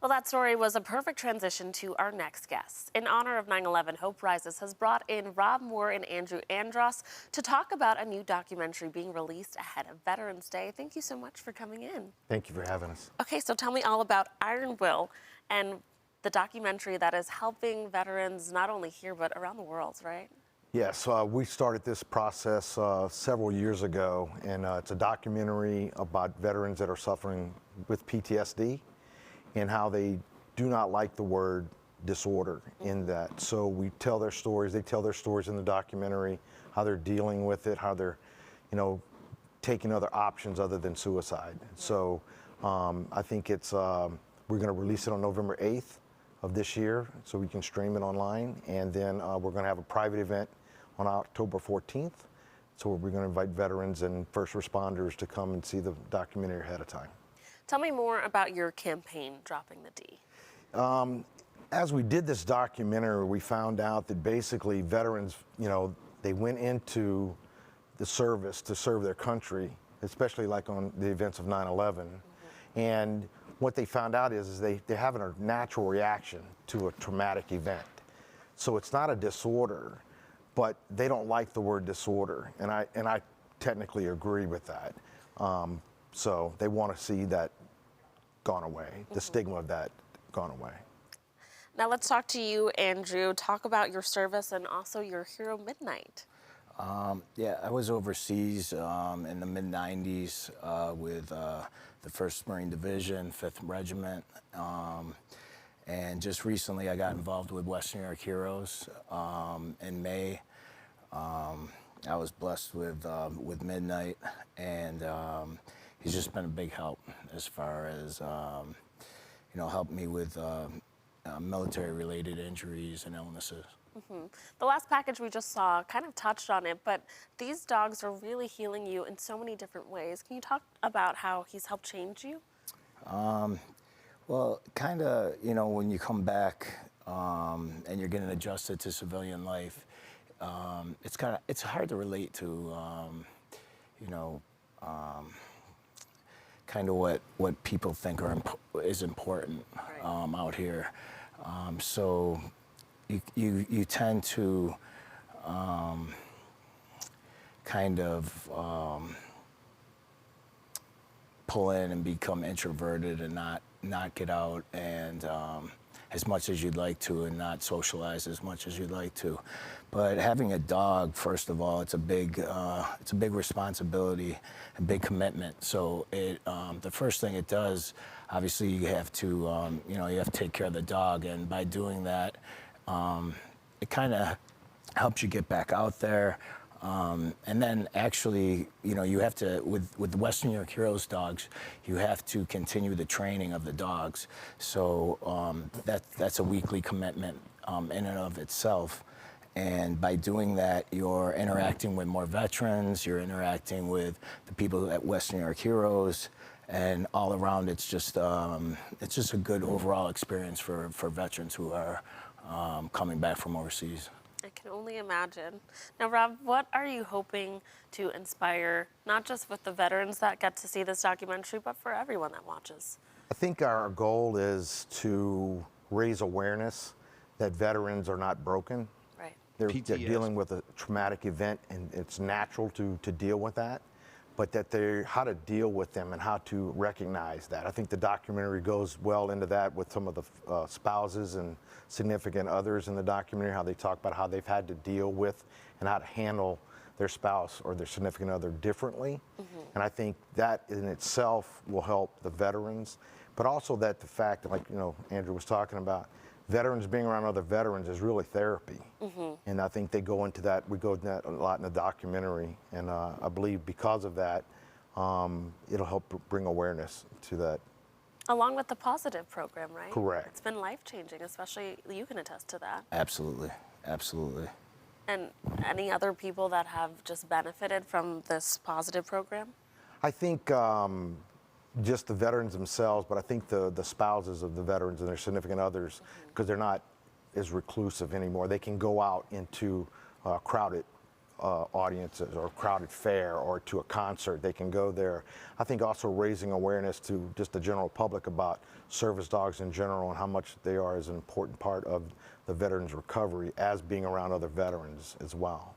Well, that story was a perfect transition to our next guest. In honor of 9/11, Hope Rises has brought in Rob Moore and Andrew Andros to talk about a new documentary being released ahead of Veterans Day. Thank you so much for coming in. Thank you for having us. Okay, so tell me all about Iron Will and the documentary that is helping veterans not only here but around the world, right? Yes, we started this process several years ago, and it's a documentary about veterans that are suffering with PTSD and how they do not like the word disorder in that. So we tell their stories, they tell their stories in the documentary, how they're dealing with it, how they're, taking other options other than suicide. So I think it's, we're gonna release it on November 8th of this year, so we can stream it online, and then we're gonna have a private event on October 14th. So we're gonna invite veterans and first responders to come and see the documentary ahead of time. Tell me more about your campaign, Dropping the D. As we did this documentary, we found out that basically veterans, they went into the service to serve their country, especially like on the events of 9/11. And what they found out is they're having a natural reaction to a traumatic event. So it's not a disorder, but they don't like the word disorder. And I technically agree with that. So they want to see that gone away, the stigma of that gone away. Now let's talk to you, Andrew. Talk about your service and also your Hero Midnight. Yeah, I was overseas in the mid-90s with the 1st Marine Division, 5th Regiment. And just recently I got involved with Western New York Heroes in May. I was blessed with Midnight, and he's just been a big help as far as, helped me with military-related injuries and illnesses. The last package we just saw kind of touched on it, but these dogs are really healing you in so many different ways. Can you talk about how he's helped change you? Well, kind of, when you come back and you're getting adjusted to civilian life, it's hard to relate to, kind of what people think is important out here. So you tend to kind of pull in and become introverted and not get out and as much as you'd like to, and not socialize as much as you'd like to. But having a dog, first of all, it's a big responsibility, a big commitment. So the first thing it does, obviously, you have to take care of the dog, and by doing that, it kind of helps you get back out there. And then actually, you have to, with the Western New York Heroes dogs, you have to continue the training of the dogs. So that's a weekly commitment in and of itself. And by doing that, you're interacting with more veterans, you're interacting with the people at Western New York Heroes, and all around it's just a good overall experience for veterans who are coming back from overseas. I can only imagine. Now, Rob, what are you hoping to inspire, not just with the veterans that get to see this documentary, but for everyone that watches? I think our goal is to raise awareness that veterans are not broken. Right. They're dealing with a traumatic event, and it's natural to deal with that, but that how to deal with them and how to recognize that. I think the documentary goes well into that with some of the spouses and significant others in the documentary, how they talk about how they've had to deal with and how to handle their spouse or their significant other differently. And I think that in itself will help the veterans, but also that the fact that, like, Andrew was talking about, veterans being around other veterans is really therapy. And I think we go into that a lot in the documentary, and I believe because of that, it'll help bring awareness to that. Along with the positive program, right? Correct. It's been life-changing, especially you can attest to that. Absolutely, absolutely. And any other people that have just benefited from this positive program? I think just the veterans themselves, but I think the spouses of the veterans and their significant others, because they're not as reclusive anymore. They can go out into crowded audiences or crowded fair or to a concert. They can go there. I think also raising awareness to just the general public about service dogs in general and how much they are as an important part of the veterans' recovery as being around other veterans as well.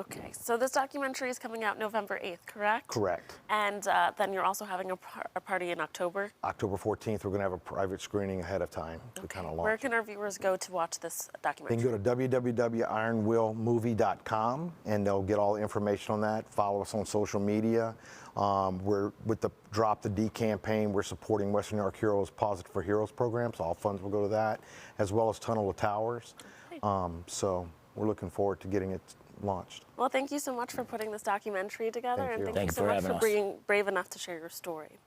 Okay, so this documentary is coming out November 8th, correct? Correct. And then you're also having a party in October? October 14th, we're going to have a private screening ahead of time to kind of launch. Where can our viewers go to watch this They documentary? can go to www.ironwheelmovie.com and they'll get all the information on that. Follow us on social media. We're with the Drop the D campaign. We're supporting Western New York Heroes Positive for Heroes program, so all funds will go to that, as well as Tunnel of Towers. So we're looking forward to getting it launched. Well, thank you so much for putting this documentary together, Thank and you. thank Thank you you so for much having for us. being brave enough to share your story.